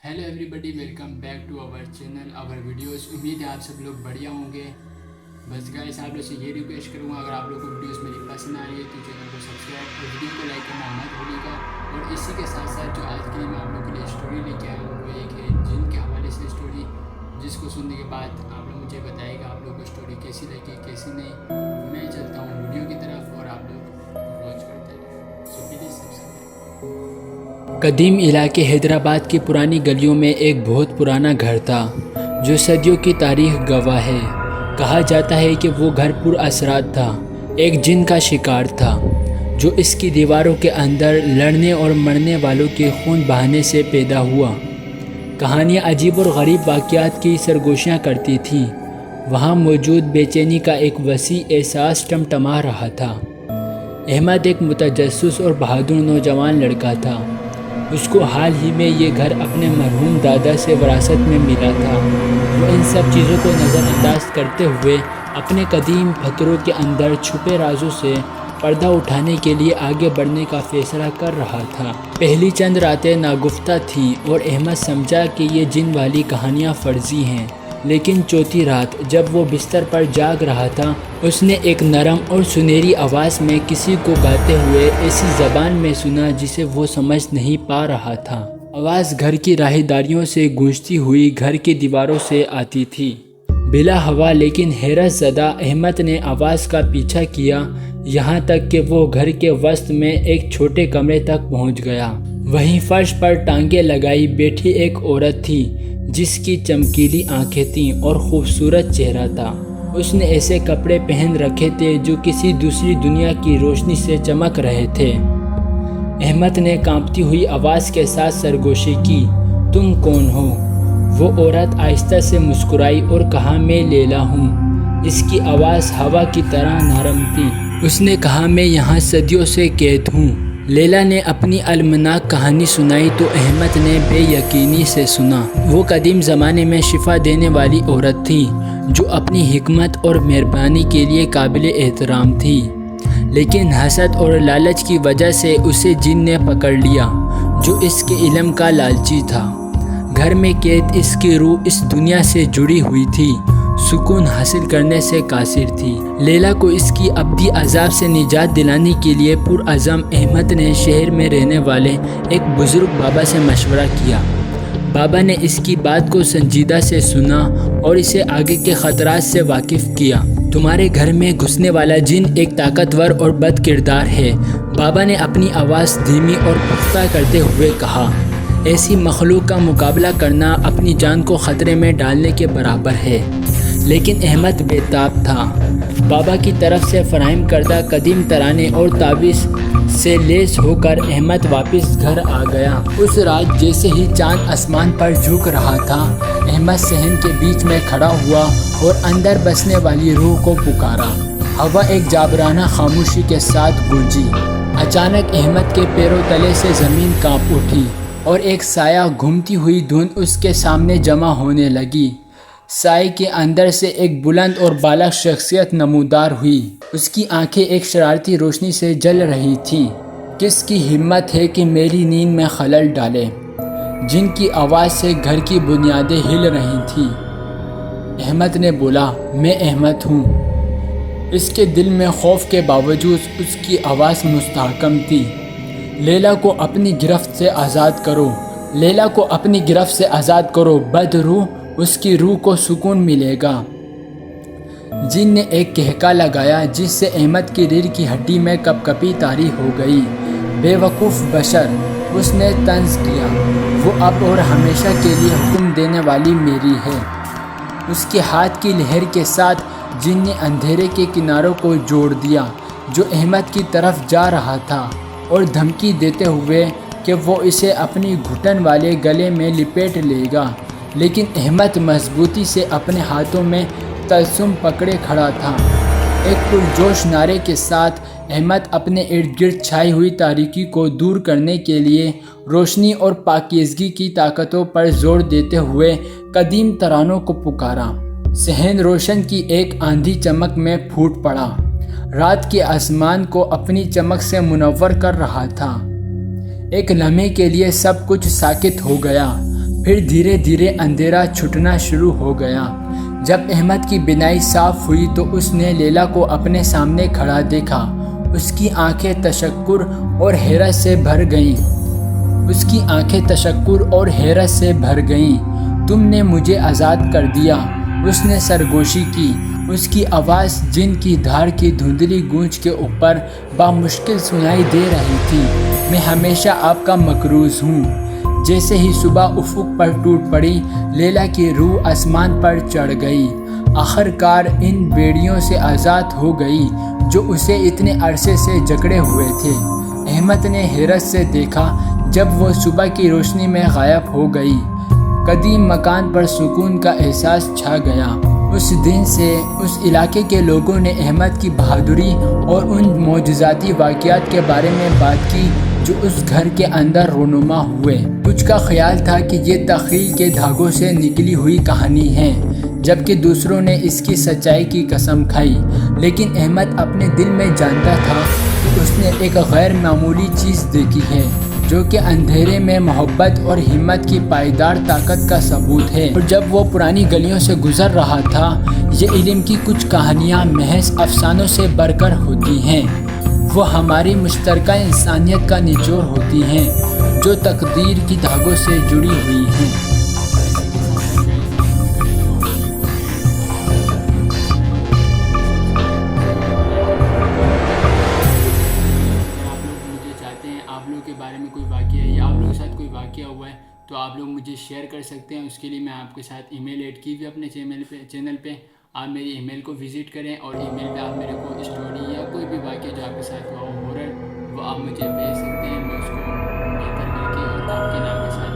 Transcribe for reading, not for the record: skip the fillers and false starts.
Hello everybody, welcome back to our channel our videos. उम्मीद है आप सब लोग बढ़िया होंगे। बस गाइस, आप लोग से ये रिक्वेस्ट करूँगा, अगर आप लोग को वीडियोस मेरी पसंद आ रही है तो चैनल को सब्सक्राइब और वीडियो को लाइक करना मत भूलिएगा। और इसी के साथ साथ जो आज के लिए मैं आप लोग के लिए स्टोरी लेके आया हूँ वो एक है जिन के हवाले से स्टोरी, जिसको सुनने के बाद आप लोग मुझे बताइएगा आप लोग को स्टोरी कैसी लगी कैसी नहीं। मैं चलता हूँ वीडियो की तरफ और आप लोग वॉच करते रहिए। So please subscribe. कदीम इलाके हैदराबाद की पुरानी गलियों में एक बहुत पुराना घर था जो सदियों की तारीख गवाह है। कहा जाता है कि वो घर पुरअसरार था, एक जिन का शिकार था जो इसकी दीवारों के अंदर लड़ने और मरने वालों के खून बहाने से पैदा हुआ। कहानियाँ अजीब और गरीब वाक़यात की सरगोशियाँ करती थीं। वहाँ मौजूद बेचैनी का एक वसी एहसास टमटमा रहा था। अहमद एक मुतजस्सिस और बहादुर नौजवान लड़का था। उसको हाल ही में ये घर अपने मरहूम दादा से विरासत में मिला था। वो इन सब चीज़ों को नज़रअंदाज करते हुए अपने कदीम फतरों के अंदर छुपे राजों से पर्दा उठाने के लिए आगे बढ़ने का फैसला कर रहा था। पहली चंद रातें नागुफ्ता थीं और अहमद समझा कि ये जिन वाली कहानियाँ फर्जी हैं। लेकिन चौथी रात जब वो बिस्तर पर जाग रहा था, उसने एक नरम और सुनहरी आवाज़ में किसी को गाते हुए ऐसी ज़बान में सुना जिसे वो समझ नहीं पा रहा था। आवाज़ घर की राहदारियों से गूंजती हुई घर की दीवारों से आती थी। बिला हवा लेकिन हैरत ज़दा अहमद ने आवाज़ का पीछा किया, यहाँ तक कि वो घर के वस्त में एक छोटे कमरे तक पहुँच गया। वहीं फर्श पर टांगे लगाई बैठी एक औरत थी जिसकी चमकीली आंखें थीं और खूबसूरत चेहरा था। उसने ऐसे कपड़े पहन रखे थे जो किसी दूसरी दुनिया की रोशनी से चमक रहे थे। अहमद ने कांपती हुई आवाज़ के साथ सरगोशी की, तुम कौन हो? वो औरत आहिस्ता से मुस्कुराई और कहा, मैं लैला हूँ। इसकी आवाज़ हवा की तरह नरम थी। उसने कहा, मैं यहाँ सदियों से कैद हूँ। लैला ने अपनी अलमनाक कहानी सुनाई तो अहमद ने बेयकीनी से सुना। वो कदीम ज़माने में शिफा देने वाली औरत थी जो अपनी हिकमत और मेहरबानी के लिए काबिल एहतराम थी। लेकिन हसद और लालच की वजह से उसे जिन ने पकड़ लिया जो इसके इल्म का लालची था। घर में कैद इसकी रूह इस दुनिया से जुड़ी हुई थी, सुकून हासिल करने से कासिर थी। लैला को इसकी अब्दी अजाब से निजात दिलाने के लिए पुरअज़म अहमद ने शहर में रहने वाले एक बुज़ुर्ग बाबा से मशवरा किया। बाबा ने इसकी बात को संजीदा से सुना और इसे आगे के ख़तरात से वाकिफ़ किया। तुम्हारे घर में घुसने वाला जिन एक ताकतवर और बद किरदार है, बाबा ने अपनी आवाज़ धीमी और पुख्ता करते हुए कहा। ऐसी मखलूक का मुकाबला करना अपनी जान को ख़तरे में डालने के बराबर है। लेकिन अहमद बेताब था। बाबा की तरफ से फराहम करदा कदीम तराने और तावीज़ से लेस होकर अहमद वापस घर आ गया। उस रात जैसे ही चांद आसमान पर झुक रहा था, अहमद सहन के बीच में खड़ा हुआ और अंदर बसने वाली रूह को पुकारा। हवा एक जाबराना खामोशी के साथ गूंजी। अचानक अहमद के पैरों तले से ज़मीन कांप उठी और एक साया घूमती हुई धुंध उसके सामने जमा होने लगी। साए के अंदर से एक बुलंद और बालक शख्सियत नमूदार हुई। उसकी आंखें एक शरारती रोशनी से जल रही थी। किसकी हिम्मत है कि मेरी नींद में खलल डाले? जिनकी आवाज़ से घर की बुनियादें हिल रही थीं। अहमद ने बोला, मैं अहमद हूँ। इसके दिल में खौफ के बावजूद उसकी आवाज़ मुस्तहकम थी। लैला को अपनी गिरफ्त से आज़ाद करो, लैला को अपनी गिरफ्त से आज़ाद करो, बदरूह उसकी रूह को सुकून मिलेगा। जिन ने एक कहका लगाया जिससे अहमद की रीढ़ की हड्डी में कपकपी तारी हो गई। बेवकूफ़ बशर, उसने तंज किया, वो अब और हमेशा के लिए हुक्म देने वाली मेरी है। उसके हाथ की लहर के साथ जिन ने अंधेरे के किनारों को जोड़ दिया जो अहमद की तरफ जा रहा था, और धमकी देते हुए कि वो इसे अपनी घुटन वाले गले में लिपेट लेगा। लेकिन अहमद मजबूती से अपने हाथों में तलसुम पकड़े खड़ा था। एक पुरजोश नारे के साथ अहमद अपने इर्द गिर्द छाई हुई तारीकी को दूर करने के लिए रोशनी और पाकीज़गी की ताकतों पर जोर देते हुए कदीम तरानों को पुकारा। सहन रोशन की एक आंधी चमक में फूट पड़ा, रात के आसमान को अपनी चमक से मुनव्वर कर रहा था। एक लम्हे के लिए सब कुछ साकित हो गया। پھر دھیرے دھیرے اندھیرا چھٹنا شروع ہو گیا۔ جب احمد کی بینائی صاف ہوئی تو اس نے لیلا کو اپنے سامنے کھڑا دیکھا۔ اس کی آنکھیں تشکر اور حیرت سے بھر گئیں۔ تم نے مجھے آزاد کر دیا، اس نے سرگوشی کی۔ اس کی آواز جن کی دھار کی دھندلی گونج کے اوپر بامشکل سنائی دے رہی تھی۔ میں ہمیشہ آپ کا مقروض ہوں۔ جیسے ہی صبح افق پر ٹوٹ پڑی، لیلا کی روح آسمان پر چڑھ گئی۔ آخر کار ان بیڑیوں سے آزاد ہو گئی جو اسے اتنے عرصے سے جکڑے ہوئے تھے۔ احمد نے حیرت سے دیکھا جب وہ صبح کی روشنی میں غائب ہو گئی۔ قدیم مکان پر سکون کا احساس چھا گیا۔ اس دن سے اس علاقے کے لوگوں نے احمد کی بہادری اور ان معجزاتی واقعات کے بارے میں بات کی جو اس گھر کے اندر رونما ہوئے۔ کچھ کا خیال تھا کہ یہ تخیل کے دھاگوں سے نکلی ہوئی کہانی ہے، جبکہ دوسروں نے اس کی سچائی کی قسم کھائی۔ لیکن احمد اپنے دل میں جانتا تھا کہ اس نے ایک غیر معمولی چیز دیکھی ہے، جو کہ اندھیرے میں محبت اور ہمت کی پائیدار طاقت کا ثبوت ہے۔ اور جب وہ پرانی گلیوں سے گزر رہا تھا، یہ علم کی کچھ کہانیاں محض افسانوں سے بڑھ کر ہوتی ہیں۔ وہ ہماری مشترکہ انسانیت کا نچوڑ ہوتی ہیں، جو تقدیر کی دھاگوں سے جڑی ہوئی ہیں۔ آپ لوگوں کے بارے میں کوئی واقعہ یا آپ لوگوں کے ساتھ کوئی واقعہ ہوا ہے تو آپ لوگ مجھے شیئر کر سکتے ہیں۔ اس کے لیے میں آپ کے ساتھ ای میل ایڈ کی ہوئی اپنے چینل پہ آپ میری ای میل کو وزٹ کریں، اور ای میل پہ آپ میرے کو اسٹوری یا کوئی بھی واقعہ جو آپ کے ساتھ ہوا ہو رہا ہے وہ آپ مجھے بھیج سکتے ہیں۔ میں اس کو بہتر کر کے اور آپ کے نام کے ساتھ